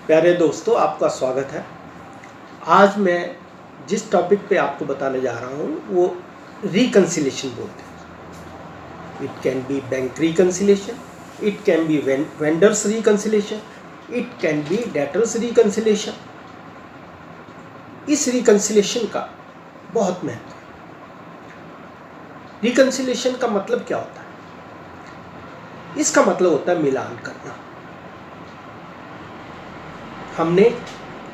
प्यारे दोस्तों, आपका स्वागत है। आज मैं जिस टॉपिक पे आपको बताने जा रहा हूँ वो रिकन्सिलेशन बोलते हैं। It can be bank reconciliation, it can be vendors reconciliation, it can be debtors reconciliation. इस रिकन्सिलेशन का बहुत महत्व है। रिकन्सिलेशन का मतलब क्या होता है? इसका मतलब होता है मिलान करना। हमने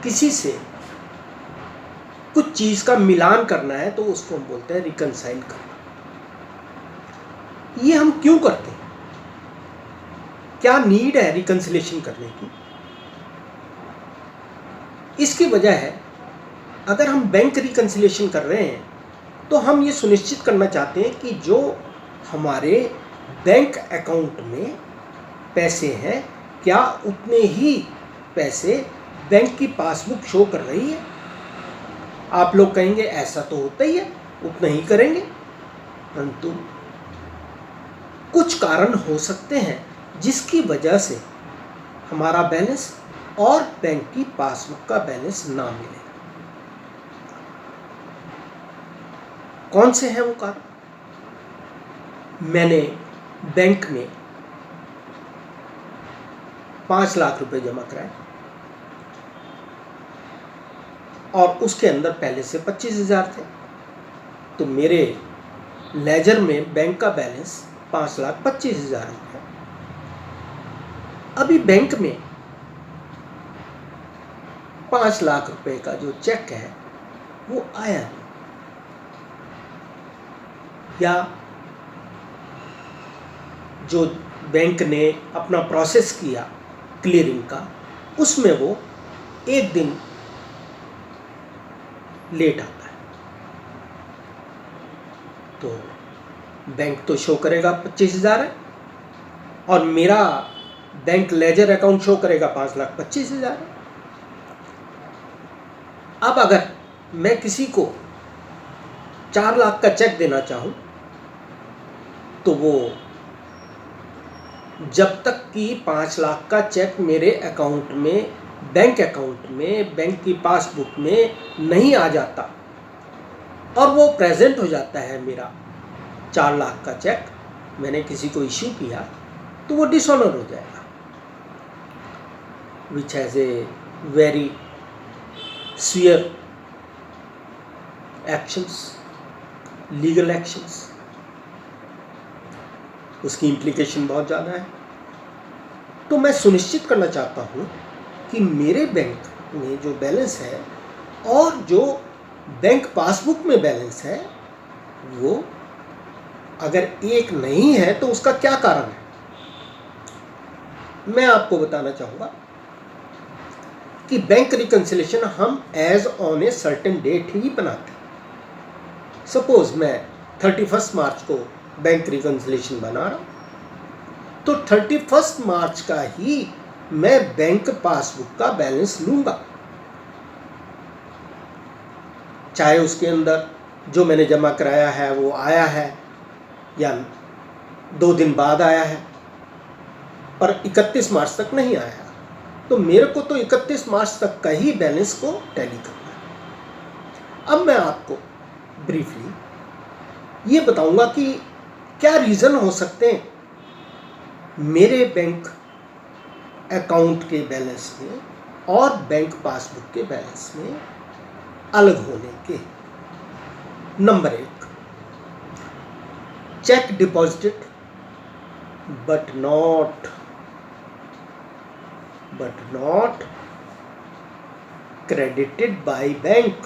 किसी से कुछ चीज़ का मिलान करना है तो उसको हम बोलते हैं रिकन्साइल करना। ये हम क्यों करते हैं? क्या नीड है रिकन्सिलेशन करने की? इसकी वजह है, अगर हम बैंक रिकन्सिलेशन कर रहे हैं तो हम ये सुनिश्चित करना चाहते हैं कि जो हमारे बैंक अकाउंट में पैसे हैं, क्या उतने ही पैसे बैंक की पासबुक शो कर रही है। आप लोग कहेंगे ऐसा तो होता ही है, उतना ही करेंगे, परंतु कुछ कारण हो सकते हैं जिसकी वजह से हमारा बैलेंस और बैंक की पासबुक का बैलेंस ना मिले। कौन से हैं वो कारण? मैंने बैंक में 5 लाख रुपए जमा कराए और उसके अंदर पहले से 25,000 थे, तो मेरे लेजर में बैंक का बैलेंस 5,25,000 हो गया। अभी बैंक में 5 लाख रुपए का जो चेक है वो आया नहीं, या जो बैंक ने अपना प्रोसेस किया क्लियरिंग का, उसमें वो 1 दिन लेट आता है, तो बैंक तो शो करेगा 25,000 है और मेरा बैंक लेजर अकाउंट शो करेगा 5,25,000 है। अब अगर मैं किसी को 4 लाख का चेक देना चाहूँ तो वो जब तक कि 5 लाख का चेक मेरे अकाउंट में, बैंक अकाउंट में, बैंक की पासबुक में नहीं आ जाता और वो प्रेजेंट हो जाता है मेरा 4 लाख का चेक, मैंने किसी को इश्यू किया, तो वो डिसऑनर हो जाएगा, which has a very severe actions, legal actions. उसकी इम्प्लीकेशन बहुत ज़्यादा है। तो मैं सुनिश्चित करना चाहता हूँ कि मेरे बैंक में जो बैलेंस है और जो बैंक पासबुक में बैलेंस है वो अगर एक नहीं है तो उसका क्या कारण है, मैं आपको बताना चाहूँगा कि बैंक रिकन्सिलेशन हम as on a certain date ही बनाते हैं। सपोज मैं 31 मार्च को बैंक रिकन्सिलेशन बना रहा हूँ, तो 31 मार्च का ही मैं बैंक पासबुक का बैलेंस लूँगा, चाहे उसके अंदर जो मैंने जमा कराया है वो आया है या 2 दिन बाद आया है, पर 31 मार्च तक नहीं आया, तो मेरे को तो 31 मार्च तक का ही बैलेंस को टैली करना है। अब मैं आपको ब्रीफली ये बताऊंगा कि क्या रीज़न हो सकते हैं मेरे बैंक अकाउंट के बैलेंस में और बैंक पासबुक के बैलेंस में अलग होने के। Number 1, check deposited but not credited by bank.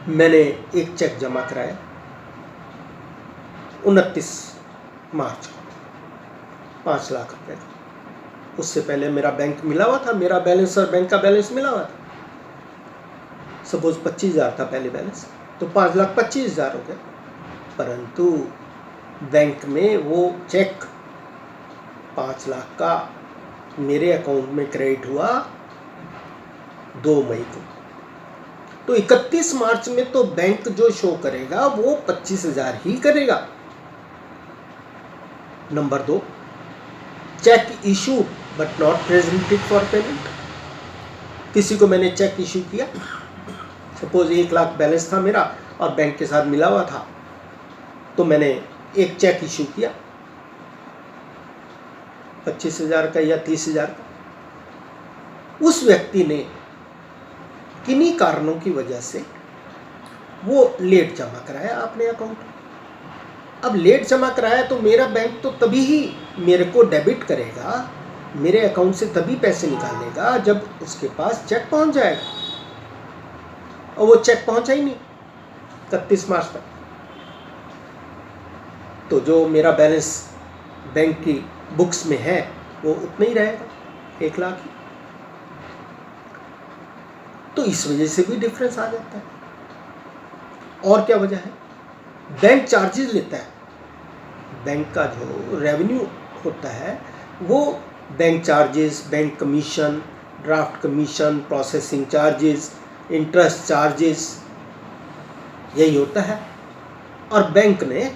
मैंने एक चेक जमा कराया 29 मार्च को 5 लाख रुपए का, उससे पहले मेरा बैंक मिला हुआ था, मेरा बैलेंस और बैंक का बैलेंस मिला हुआ था। सपोज 25,000 था पहले बैलेंस, तो 5,25,000 हो गया, परंतु बैंक में वो चेक 5 लाख का मेरे अकाउंट में क्रेडिट हुआ 2 मई को, तो 31 मार्च में तो बैंक जो शो करेगा वो 25,000 ही करेगा। Number 2, cheque issue but not presented for payment. किसी को मैंने चेक इशू किया, सपोज 1 लाख बैलेंस था मेरा और बैंक के साथ मिला हुआ था, तो मैंने एक चेक इशू किया 25,000 का या 30,000 का। उस व्यक्ति ने किन्हीं कारणों की वजह से वो लेट जमा कराया अपने अकाउंट में। अब लेट जमा कराया तो मेरा बैंक तो तभी ही मेरे को डेबिट करेगा, मेरे अकाउंट से तभी पैसे निकालेगा जब उसके पास चेक पहुंच जाएगा, और वो चेक पहुंचा ही नहीं 31 मार्च तक। तो जो मेरा बैलेंस बैंक की बुक्स में है वो उतना ही रहेगा, 1 लाख ही। तो इस वजह से भी डिफरेंस आ जाता है। और क्या वजह है? बैंक चार्जेस लेता है। बैंक का जो रेवेन्यू होता है वो bank charges, bank commission, draft commission, processing charges, interest charges, यही होता है। और बैंक ने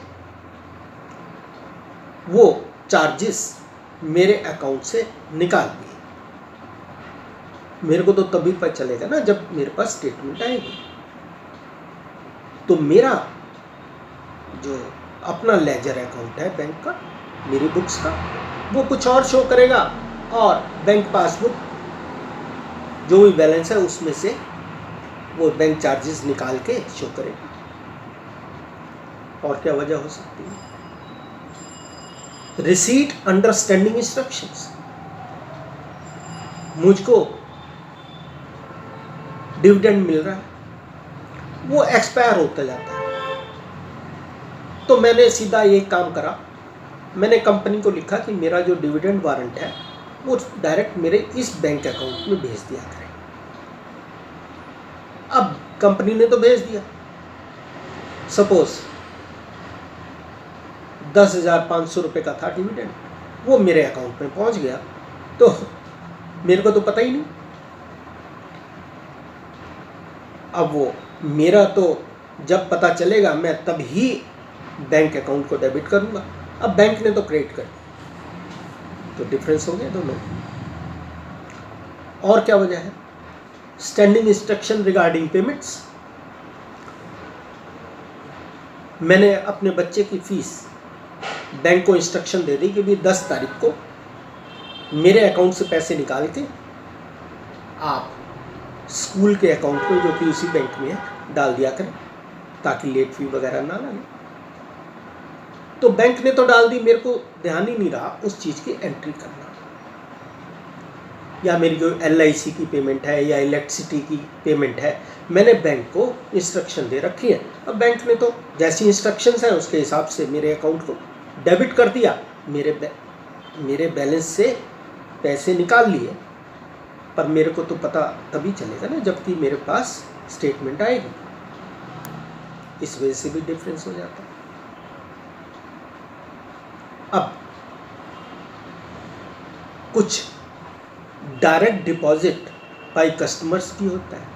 वो चार्जेस मेरे अकाउंट से निकाल दिए। मेरे को तो तभी पता चलेगा ना जब मेरे पास स्टेटमेंट आएगी। तो मेरा जो अपना लेजर अकाउंट है बैंक का, मेरी बुक्स का, वो कुछ और शो करेगा, और बैंक पासबुक जो भी बैलेंस है उसमें से वो बैंक चार्जेस निकाल के शो करेगा। और क्या वजह हो सकती है? Receipt understanding instructions. मुझको डिविडेंड मिल रहा है, वो एक्सपायर होता जाता है। तो मैंने सीधा ये काम करा, मैंने कंपनी को लिखा कि मेरा जो डिविडेंड वारंट है वो डायरेक्ट मेरे इस बैंक अकाउंट में भेज दिया करें। अब कंपनी ने तो भेज दिया। सपोज 10,500 रुपये का था डिविडेंड, वो मेरे अकाउंट में पहुंच गया, तो मेरे को तो पता ही नहीं। अब वो मेरा तो जब पता चलेगा मैं तब ही बैंक अकाउंट को डेबिट करूंगा। अब बैंक ने तो क्रेडिट कर दिया, तो डिफरेंस हो गया दोनों। और क्या वजह है? Standing instruction regarding payments. मैंने अपने बच्चे की फीस बैंक को इंस्ट्रक्शन दे दी कि भी 10 तारीख को मेरे अकाउंट से पैसे निकाल के आप स्कूल के अकाउंट में, जो कि उसी बैंक में है, डाल दिया करें ताकि लेट फी वगैरह ना लगे। तो बैंक ने तो डाल दी, मेरे को ध्यान ही नहीं रहा उस चीज़ की एंट्री करना। या मेरी जो LIC की पेमेंट है या इलेक्ट्रिसिटी की पेमेंट है, मैंने बैंक को इंस्ट्रक्शन दे रखी है। अब बैंक ने तो जैसी इंस्ट्रक्शंस हैं उसके हिसाब से मेरे अकाउंट को डेबिट कर दिया, मेरे बैलेंस से पैसे निकाल लिए। पर मेरे को तो पता तभी चलेगा ना जबकि मेरे पास स्टेटमेंट आएगी। इस वजह से भी डिफरेंस हो जाता है। अब कुछ डायरेक्ट डिपॉजिट बाय कस्टमर्स भी होता है।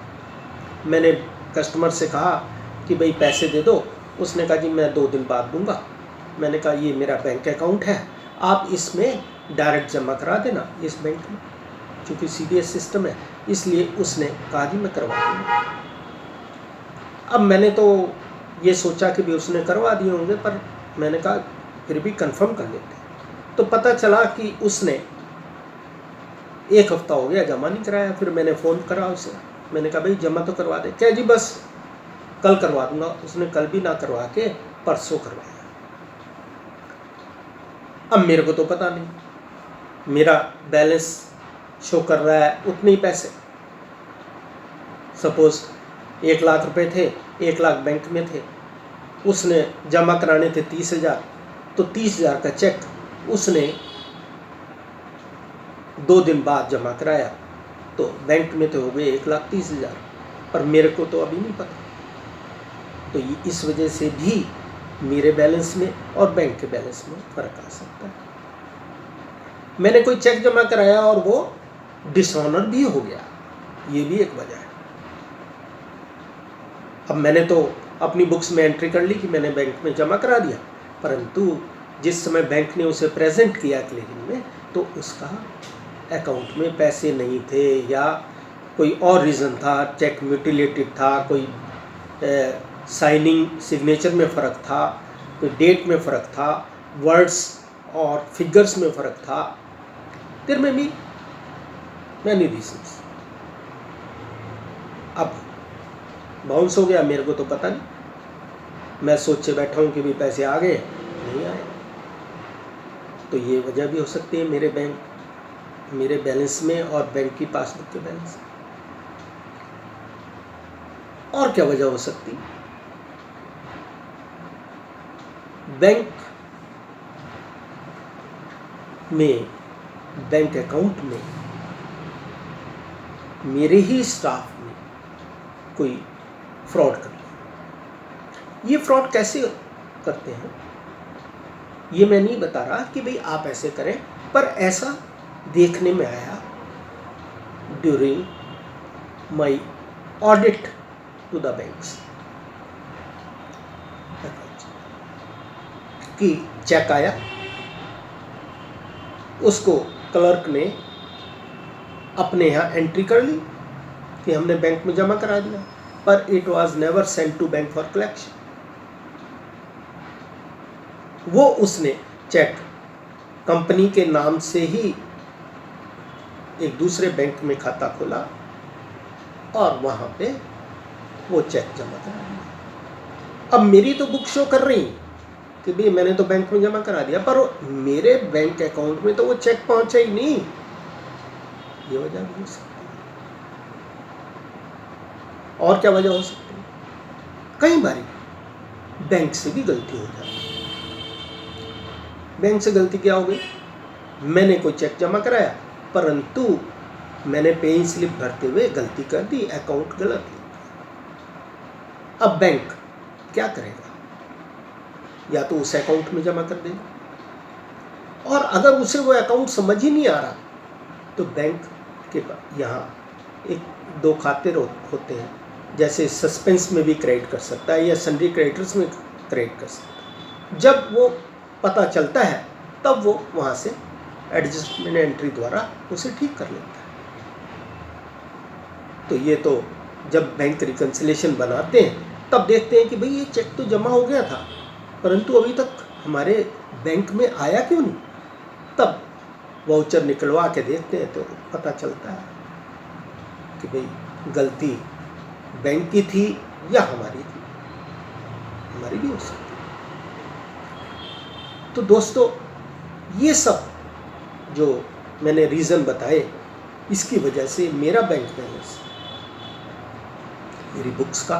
मैंने कस्टमर से कहा कि भाई पैसे दे दो, उसने कहा जी मैं 2 दिन बाद दूंगा। मैंने कहा ये मेरा बैंक अकाउंट है, आप इसमें डायरेक्ट जमा करा देना इस बैंक में, क्योंकि CDS सिस्टम है, इसलिए उसने कहा जी मैं करवा दूंगा। अब मैंने तो ये सोचा कि भी उसने करवा दिए होंगे, पर मैंने कहा फिर भी कंफर्म कर लेते। तो पता चला कि उसने 1 हफ्ता हो गया जमा नहीं कराया। फिर मैंने फ़ोन करा उसे, मैंने कहा भाई जमा तो करवा दे। क्या जी बस कल करवा दूंगा। उसने कल भी ना करवा के परसों करवाया। अब मेरे को तो पता नहीं, मेरा बैलेंस शो कर रहा है उतने ही पैसे। सपोज 1 लाख रुपए थे, 1 लाख बैंक में थे, उसने जमा कराने थे 30,000, तो 30,000 का चेक उसने 2 दिन बाद जमा कराया, तो बैंक में तो हो गए 1,30,000, पर मेरे को तो अभी नहीं पता। तो इस वजह से भी मेरे बैलेंस में और बैंक के बैलेंस में फ़र्क आ सकता है। मैंने कोई चेक जमा कराया और वो डिसऑनर भी हो गया, ये भी एक वजह है। अब मैंने तो अपनी बुक्स में एंट्री कर ली कि मैंने बैंक में जमा करा दिया, परंतु जिस समय बैंक ने उसे प्रेजेंट किया क्लियरिंग में, तो उसका अकाउंट में पैसे नहीं थे या कोई और रीज़न था, चेक म्यूटिलेटेड था, कोई साइनिंग सिग्नेचर में फ़र्क था, कोई डेट में फ़र्क था, वर्ड्स और फिगर्स में फ़र्क था, देयर में बी मैनी रीजंस। अब बाउंस हो गया, मेरे को तो पता नहीं, मैं सोचे बैठा हूँ कि भी पैसे आ गए, नहीं आए। तो ये वजह भी हो सकती है मेरे बैलेंस में और बैंक की पासबुक के बैलेंस में। और क्या वजह हो सकती? बैंक में, बैंक अकाउंट में मेरे ही स्टाफ ने कोई फ्रॉड कर लिया। ये फ्रॉड कैसे करते हैं ये मैं नहीं बता रहा कि भाई आप ऐसे करें, पर ऐसा देखने में आया during my audit to the banks कि चेक आया, उसको क्लर्क ने अपने यहाँ एंट्री कर ली कि हमने बैंक में जमा करा दिया, पर it was never sent to bank for collection. वो उसने चेक कंपनी के नाम से ही एक दूसरे बैंक में खाता खोला और वहाँ पे वो चेक जमा करा दिया। अब मेरी तो बुक शो कर रही कि भाई मैंने तो बैंक में जमा करा दिया, पर मेरे बैंक अकाउंट में तो वो चेक पहुंचा ही नहीं। ये वजह भी हो सकती है। और क्या वजह हो सकती है? कई बार बैंक से भी गलती हो जाती है। बैंक से गलती क्या हो गई? मैंने कोई चेक जमा कराया, परंतु मैंने पेइंग स्लिप भरते हुए गलती कर दी, अकाउंट गलत लिखा। अब बैंक क्या करेगा? या तो उस अकाउंट में जमा कर देगा, और अगर उसे वो अकाउंट समझ ही नहीं आ रहा तो बैंक के यहाँ एक दो खाते होते हैं, जैसे सस्पेंस में भी क्रेडिट कर सकता है या सन्ड्री क्रेडिटर्स में क्रेडिट कर सकता है। जब वो पता चलता है तब वो वहाँ से एडजस्टमेंट एंट्री द्वारा उसे ठीक कर लेता है। तो ये तो जब बैंक रिकन्सिलेशन बनाते हैं तब देखते हैं कि भाई ये चेक तो जमा हो गया था, परंतु अभी तक हमारे बैंक में आया क्यों नहीं। तब वाउचर निकलवा के देखते हैं तो पता चलता है कि भाई गलती बैंक की थी या हमारी थी, हमारी भी हो सकती है। तो दोस्तों, ये सब जो मैंने रीज़न बताए, इसकी वजह से मेरा बैंक बैलेंस, मेरी बुक्स का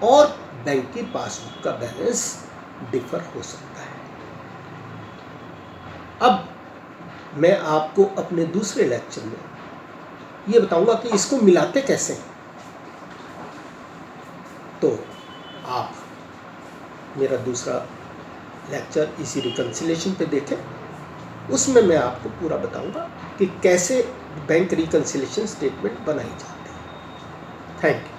और बैंक की पासबुक का बैलेंस डिफर हो सकता है। अब मैं आपको अपने दूसरे लेक्चर में ये बताऊंगा कि इसको मिलाते कैसे हैं। तो आप मेरा दूसरा लेक्चर इसी रिकन्सिलेशन पे देखें, उसमें मैं आपको पूरा बताऊंगा कि कैसे बैंक रिकन्सिलेशन स्टेटमेंट बनाई जाती है। Thank you.